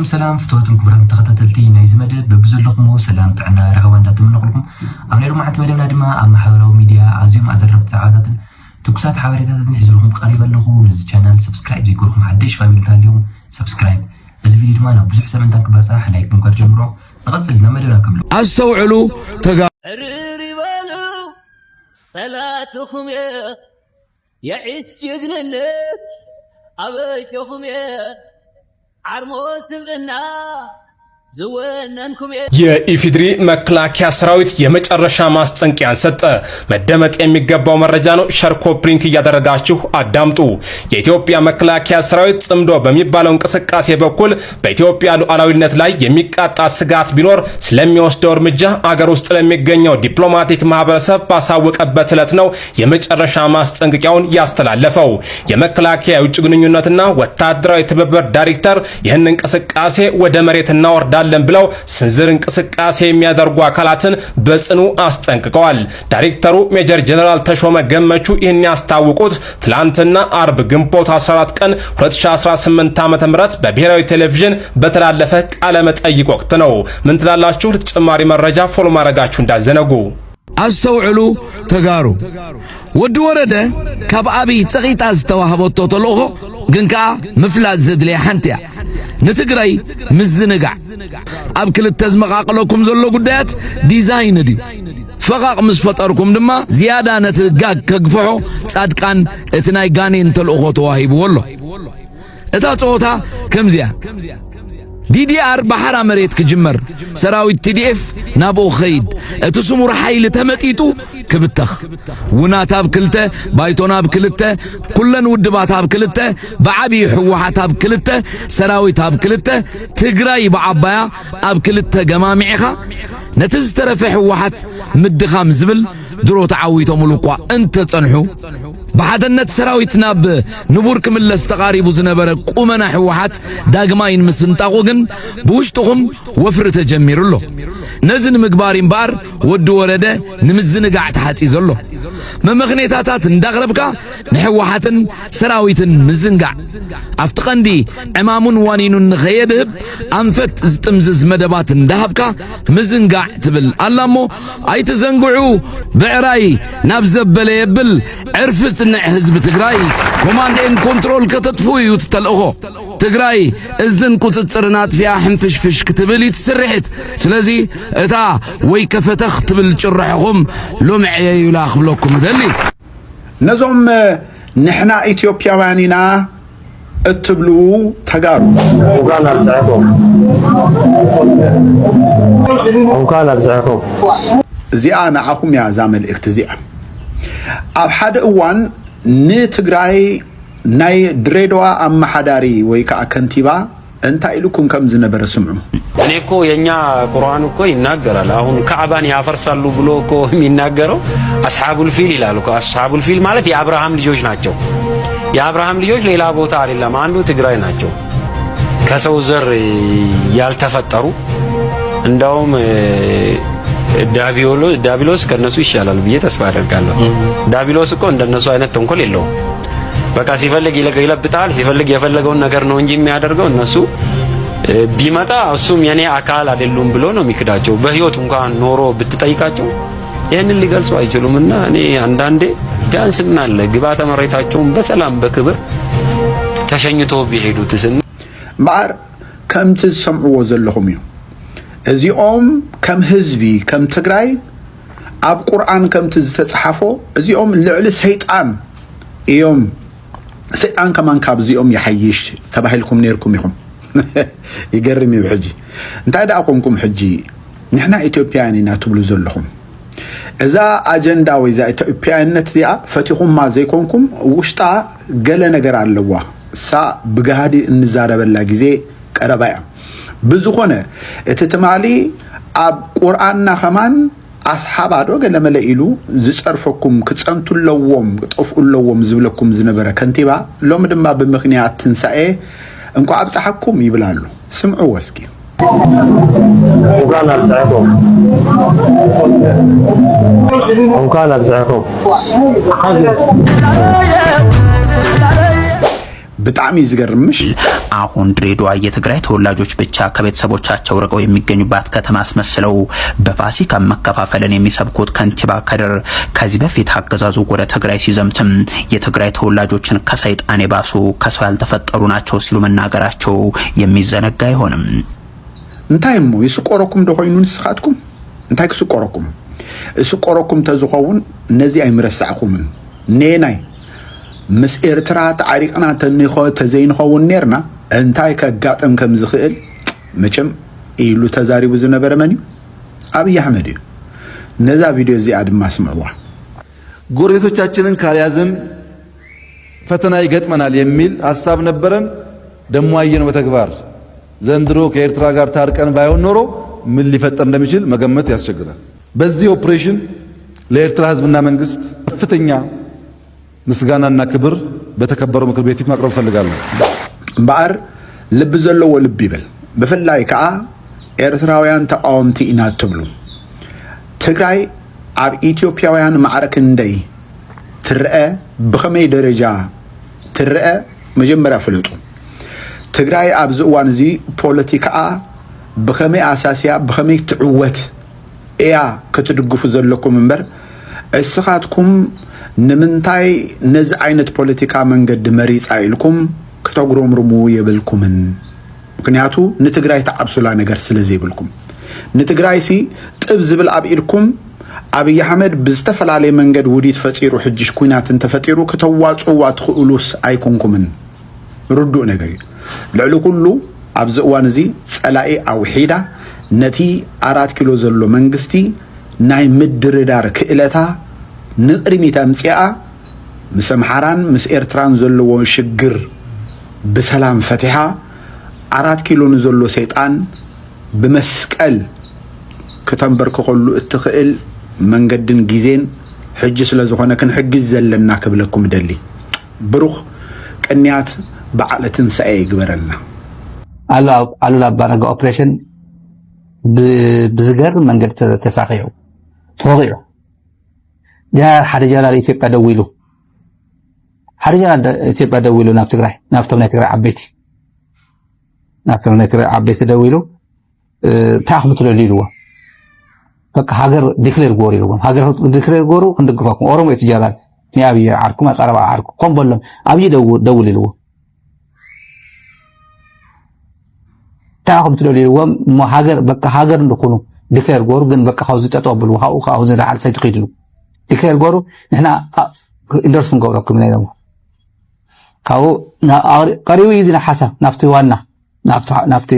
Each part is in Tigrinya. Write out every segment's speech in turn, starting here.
سلام فتواتن كبران تخطتلتي نايز مدد ببزلكم سلام تعنا رهوان داتم نقولكم أمنيرو معت مدبنا دما أما حاولوا ميديا عزيم أزرب ساعات تكسات حواريتات نحزلكم قريبا لكم نز channel سبسكرايب زيكوركم حدش فاميل اليوم سبسكرايب بس فيديو دمانا بزح سمن تانك باسا لايك بنكر جمرو نغزل مدبنا كملو استوعلوا صلاتكم يا عيس جننت أبيكم يا عرموس بنا የኢፌድሪ መከላከያ ሰራዊት የመጨረሻ ማስጠንቀቂያን ሰጠ። መደመጥ የሚገባው መረጃ ነው። ሸር ኮፕሊንክ እያደረጋችሁ አዳምጡ። የኢትዮጵያ መከላከያ ሰራዊት ጽምዶ በሚባለው እንቅስቃሴ በኩል በኢትዮጵያ ሉዓላዊነት ላይ የሚቃጣ ስጋት ቢኖር ስለሚወስደው እርምጃ አገር ውስጥ ለሚገኘው ዲፕሎማቲክ ማህበረሰብ ባሳወቀበት ዕለት ነው የመጨረሻ ማስጠንቀቂያውን ያስተላለፈው። የመከላከያ የውጭ ግንኙነትና ወታደራዊ ትብብር ዳይሬክተር ይህን እንቅስቃሴ ወደ መሬት እናወርዳለን ብለው ስንዝር እንቅስቃሴ የሚያደርጉ አካላትን በጽኑ አስጠንቅቀዋል። ዳይሬክተሩ ሜጀር ጀነራል ተሾመ ገመቹ ይህን ያስታወቁት ትላንትና አርብ ግንቦት 14 ቀን 2018 ዓ.ም በብሔራዊ ቴሌቪዥን በተላለፈ ቃለ መጠይቅ ወቅት ነው። ምን ትላላችሁ? ተጨማሪ መረጃ ፎሎ ማድረጋችሁ እንዳዘነጉ። አስተውዕሉ ተጋሩ ወድ ወረደ ካብ አብይ ጽቂጣ ዝተዋህበቶ ተልእኾ ግን ከዓ ምፍላጥ ዘድልያ ሓንቲያ ንትግራይ ምዝንጋዕ ኣብ ክልተ ዝመቃቀለኩም ዘሎ ጉዳያት ዲዛይን ድዩ ፈቃቅ ምስ ፈጠርኩም ድማ ዝያዳ ነቲ ጋግ ከግፍሖ ጻድቃን እቲ ናይ ጋኔን ተልእኾ ተዋሂብዎ ኣሎ። እታ ጾታ ከምዚያ ዲዲአር ባሕራ መሬት ክጅመር ሰራዊት ቲዲኤፍ ናብኡ ኸይድ እቲ ስሙር ሓይሊ ተመጢጡ ክብተኽ ውናት ኣብ ክልተ ባይቶና ኣብ ክልተ ኩለን ውድባት ኣብ ክልተ ብዓብዪ ሕወሓት ኣብ ክልተ ሰራዊት ኣብ ክልተ ትግራይ ብዓባያ ኣብ ክልተ ገማሚዕኻ ነቲ ዝተረፈ ሕወሓት ምድኻም ዝብል ድሮ ተዓዊቶምሉ እኳ እንተጸንሑ በሓደነት ሰራዊት ናብ ንቡር ክምለስ ተቃሪቡ ዝነበረ ቁመና ሕወሓት ዳግማይን ምስንጣቁ ግን ብውሽጥኹም ወፍሪ ተጀሚሩሎ ነዚ ንምግባር እምበር ወዲ ወረደ ንምዝንጋዕ ተሓፂ ዘሎ መምኽኔታታት እንዳቕረብካ ንሕወሓትን ሰራዊትን ምዝንጋዕ ኣብቲ ቀንዲ ዕማሙን ዋኒኑን ንኸየድህብ ኣንፈት ዝጥምዝዝ መደባት እንዳሃብካ ምዝንጋዕ ትብል ኣላሞ ኣይትዘንግዑ ብዕራይ ናብ ዘበለ የብል ዕርፊ ጽንዕ ህዝቢ ትግራይ ኮማንድ ኤንድ ኮንትሮል ከተጥፉ እዩ ተልእኾ ትግራይ እዝን ቁጽጽርን አጥፊያ ሕንፍሽፍሽ ክትብል ይትስርሕት ስለዚ እታ ወይ ከፈተኽ ትብል ጭርሕኹም ሎምዕየ ይላ ክብለኩም ደሊ ነዞም ንሕና ኢትዮጵያውያኒና እትብሉ ተጋሩ እንኳን አብዛኩም እዚኣ ንዓኹም ያ ዛ መልእክት እዚኣ ኣብ ሓደ እዋን ንትግራይ ናይ ድሬዳዋ አማሓዳሪ ወይ ከዓ ከንቲባ እንታይ ኢሉኩም ከም ዝነበረ ስምዑ። እኔ እኮ የኛ ቁርአን እኮ ይናገራል። አሁን ካዕባን ያፈርሳሉ ብሎ እኮ የሚናገረው አስሐቡል ፊል ይላል እኮ። አስሐቡል ፊል ማለት የአብርሃም ልጆች ናቸው። የአብርሃም ልጆች ሌላ ቦታ አይደለም፣ አንዱ ትግራይ ናቸው። ከሰው ዘር ያልተፈጠሩ እንደውም ዳቢሎስ ከነሱ ይሻላል ብዬ ተስፋ አደርጋለሁ። ዳቢሎስ እኮ እንደነሱ አይነት ተንኮል የለውም። በቃ ሲፈልግ ይለብጣል፣ ሲፈልግ የፈለገውን ነገር ነው እንጂ የሚያደርገው እነሱ ቢመጣ እሱም የኔ አካል አይደሉም ብሎ ነው የሚክዳቸው። በህይወት እንኳን ኖሮ ብትጠይቃቸው ይሄንን ሊገልጹ አይችሉምና እኔ አንዳንዴ ቢያንስ ምን አለ ግባተ መሬታቸውን በሰላም በክብር ተሸኝቶ ቢሄዱትስ ማር ከምት ሰምዑዎ ዘለኹም እዩ እዚኦም ከም ህዝቢ ከም ትግራይ ኣብ ቁርአን ከምት ዝተጻሓፎ እዚኦም ልዕሊ ሰይጣን እዮም ሰይጣን ከማን ካብ እዚኦም ይሐይሽ ተባሂልኩም ነርኩም ይኹም ይገርም ይብሕጂ እንታይ ዳኣቆምኩም ሕጂ ንሕና ኢትዮጵያውያኒና ትብሉ ዘለኹም እዛ አጀንዳ ወይ ዛ ኢትዮጵያዊነት እዚኣ ፈቲኹም ማ ዘይኮንኩም ውሽጣ ገለ ነገር ኣለዋ ሳ ብጋሃዲ እንዛረበላ ጊዜ ቀረባ እያ ብዙኾነ እቲ ትማሊ ኣብ ቁርአንና ከማን أصحاب عدوك لما لقيلو زصرفكم كتصنتو لوم طفو لوم زبلكم زنبره كنتيبا لو مدما بمخنيات تنساء انكو ابصحكم يبلالو سمعوا واسكي وكان ابصحكم በጣም ይዝገርምሽ አሁን ድሬዳዋ የትግራይ ተወላጆች ብቻ ከቤተሰቦቻቸው ርቀው የሚገኙባት ከተማ አስመስለው በፋሲካ መከፋፈልን የሚሰብኩት ከንቲባ ከድር ከዚህ በፊት አገዛዙ ወደ ትግራይ ሲዘምትም የትግራይ ተወላጆችን ከሰይጣን የባሱ ከሰው ያልተፈጠሩ ናቸው ሲሉ መናገራቸው የሚዘነጋ አይሆንም። እንታይሞ ይስቆረኩም ደሆይኑ ንስኻትኩም እንታይ ክስቆረኩም እስቆረኩም ተዝኸውን ነዚ አይምረሳዕኩም ነናይ ምስ ኤርትራ ታሪቅና ተዘይንኸውን ነርና እንታይ ከጋጠም ከም ዝኽእል መቸም ኢሉ ተዛሪቡ ዝነበረ መን አብይ አህመድ ነዛ ቪዲዮ እዚ አድማ ስምዕዋ ጎረቤቶቻችንን ካልያዝን ፈተና ይገጥመናል የሚል ሐሳብ ነበረን። ደሞ አየነው በተግባር ዘንድሮ ከኤርትራ ጋር ታርቀን ባይሆን ኖሮ ምን ሊፈጠር እንደሚችል መገመት ያስቸግራል። በዚህ ኦፕሬሽን ለኤርትራ ህዝብና መንግስት ከፍተኛ ምስጋናና ክብር በተከበረው ምክር ቤት ፊት ማቅረብ ፈልጋለሁ። ባር ልብ ዘለዎ ልብ ይበል በፈላይ ከአ ኤርትራውያን ተቃውምቲ ኢና ትብሉ ትግራይ አብ ኢትዮጵያውያን ማዕረክ እንደይ ትርአ በኸመይ ደረጃ ትርአ መጀመሪያ ፍልጡ ትግራይ አብ ዝዋን እዚ ፖለቲካ በኸመይ አሳሲያ በኸመይ ትዕወት እያ ክትድግፉ ዘለኩም እንበር እስኻትኩም ንምንታይ ነዚ ዓይነት ፖለቲካ መንገድ መሪፃ ኢልኩም ከተግሮምርሙ የብልኩምን ምክንያቱ ንትግራይ ተዓብሱላ ነገር ስለዘይብልኩም ንትግራይ ሲ ጥብ ዝብል አብኢልኩም አብይ አህመድ ብዝተፈላለየ መንገድ ውዲት ፈፂሩ ሕጅሽ ኩናትን ተፈጢሩ ከተዋጽዋ ትኽእሉስ አይኮንኩምን ርዱእ ነገር ልዕሊ ኩሉ ኣብዚ እዋን እዚ ጸላኢ አውሒዳ ነቲ 4 ኪሎ ዘሎ መንግስቲ ናይ ምድርዳር ክእለታ ንቅድሚት ኣምጽኣ ምስ አምሓራን ምስ ኤርትራን ዘለዎ ሽግር ብሰላም ፈቲሓ 4 ኪሎ ንዘሎ ሰይጣን ብመስቀል ከተንበርክኸሉ እትኽእል መንገድን ጊዜን ሕጂ ስለዝኾነ ክንሕግዝ ዘለና ክብለኩም ደሊ ብሩኽ ቅንያት በዓለ ትንሳኤ ይግበረልና አሉላ አባነጋ ኦፕሬሽን ብዝገርም መንገድ ተሳኺዑ ተወቂዑ ሓደ ጀነራል ኢትዮጵያ ደዊሉ ናብ ትግራይ ናብቶም ናይ ትግራይ ዓበይቲ ደዊሉ ታኹም ትለሊልዎ በቃ ሃገር ዲክሌር ጎር ኢልዎም ሃገር ዲክሌር ጎሩ ክንድግፋኩም ኦሮሞ የትጀራል ንአብይ ዓርኩም አጻረባ ዓርኩ ኮምቦሎም አብይ ደውል ኢልዎ ታኹም ትለሊልዎም ሃገር በቃ ሃገር እንደኮኑ ዲክሌር ጎሩ ግን በቃ ካውዝ ተጠብሉ ካውዝ ዳዓል ሳይትኺድሉ ዲክሌር ጎሩ ንሕና ኢንደርስ ንገብረኩም ነይሮም ካው ቀሪው ይዝና ሓሳብ ናብቲ ዋና ናብቲ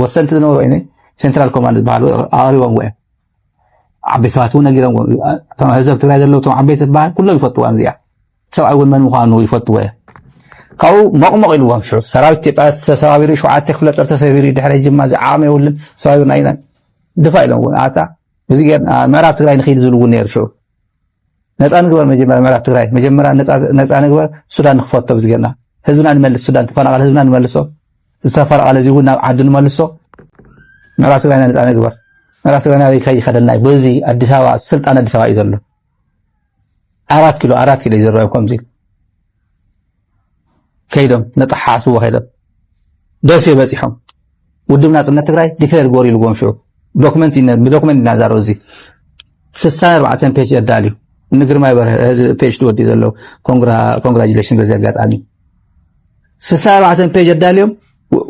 ወሰንቲ ዝነበሩ አይነ ሴንትራል ኮማንድ ባሉ አሪዎም ወይ ዓበይታት ነገሮም ህዝብ ትግራይ ዘለው ቶም ዓበይታት ባል ኩሎም ይፈትዋ እንዚያ ሰብኣይ እውን መን ምዃኑ ይፈትዋ ካው መቕመቕ ኢልዎም ሽዑ ሰራዊት ኢትዮጵያ ሰባቢሪ 7 ክፍለ ጦር ተሰቢሪ ድሕሪ ጅማ ዝዓመ ይውልን ሰባቢሪ ናይና ድፋ ኢሎም አታ እዚ ምዕራብ ትግራይ ንኺድ ዝልውን ነይሩ ሽዑ ነፃ ንግበር ምዕራብ ትግራይ መጀመሪያ ነፃ ንግበር ሱዳን ንኽፈቶ ብዝገና ህዝብና ንመልስ ሱዳን ተፈናቀለ ህዝብና ንመልሶ ዝተፈናቀለ እዚ እውን ናብ ዓዲ ንመልሶ ምዕራብ ትግራይ ነፃ ንግበር ምዕራብ ትግራይ ናይ ከይኸደና በዚ አዲስ አበባ ስልጣን አዲስ አበባ ይዘሎ 4 ኪሎ ይዘራዩ ከምዚ ከይዶም ነጣሓስዎ ከይዶም ደስ ይበጽሖም ውድብ ናጽነት ትግራይ ዲክሌር ጎር ኢልዎም ሽዑ ዶክመንት እናዛረው እዚ 64 ፔጅ ያዳልዩ ንግርማይ በርሀ ፔጅ ትወዲ ዘሎ ኮንግራጁሌሽን በዚ አጋጣሚ 64 ፔጅ ያዳልዮም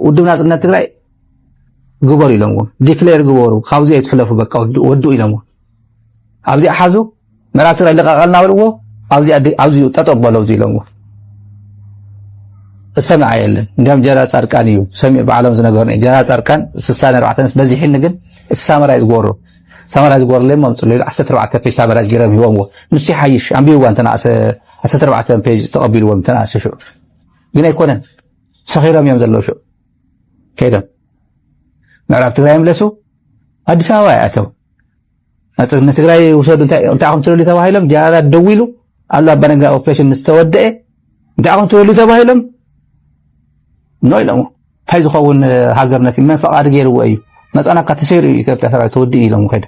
ውድብ ናጽነት ትግራይ ግበሩ ኢሎምዎ ዲክሌር ግበሩ ካብዚ አይትሕለፉ በቃ ወዱ ኢሎምዎ ኣብዚ ሓዙ ምዕራብ ትግራይ ለቃቀልና ብልዎ ኣብዚ ተጠበለው እዚ ኢሎምዎ ሰምዓ የለን እንደም ጀነራል ጻድቃን እዩ ሰሚዕ በዓለም ዝነገርነ ጀነራል ጻድቃን 64 በዚ ሕን ግን ሳመራይዝ ጎሩ ለሞም ጽሉ 14 ፔጅ ሳመራይዝ ገረም ይወምዎ ንሱ ሓይሽ አንቢዋ እንተና 14 ፔጅ ተቀቢልዎም እንተና ሽዑ ግን አይኮነን ሰኺሮም እዮም ዘለው ሽዑ ከይዶም ምዕራብ ትግራይ ምለሱ አዲስ አበባ ያተው ትግራይ ወሰዱ እንታኹም ትልሊ ተባሂሎም ጀነራል ደዊሉ አሉ አባነጋ ኦፕሬሽን ምስተወደአ እንታኹም ትልሊ ተባሂሎም ኖ ኢሎሞ እንታይ ዝኸውን ሃገር ነቲ መን ፈቃድ ገይርዎ እዩ መፃናካ ተሰይሩ ኢትዮጵያ ሰራዊት ተወዲ ኢሎም ከይደ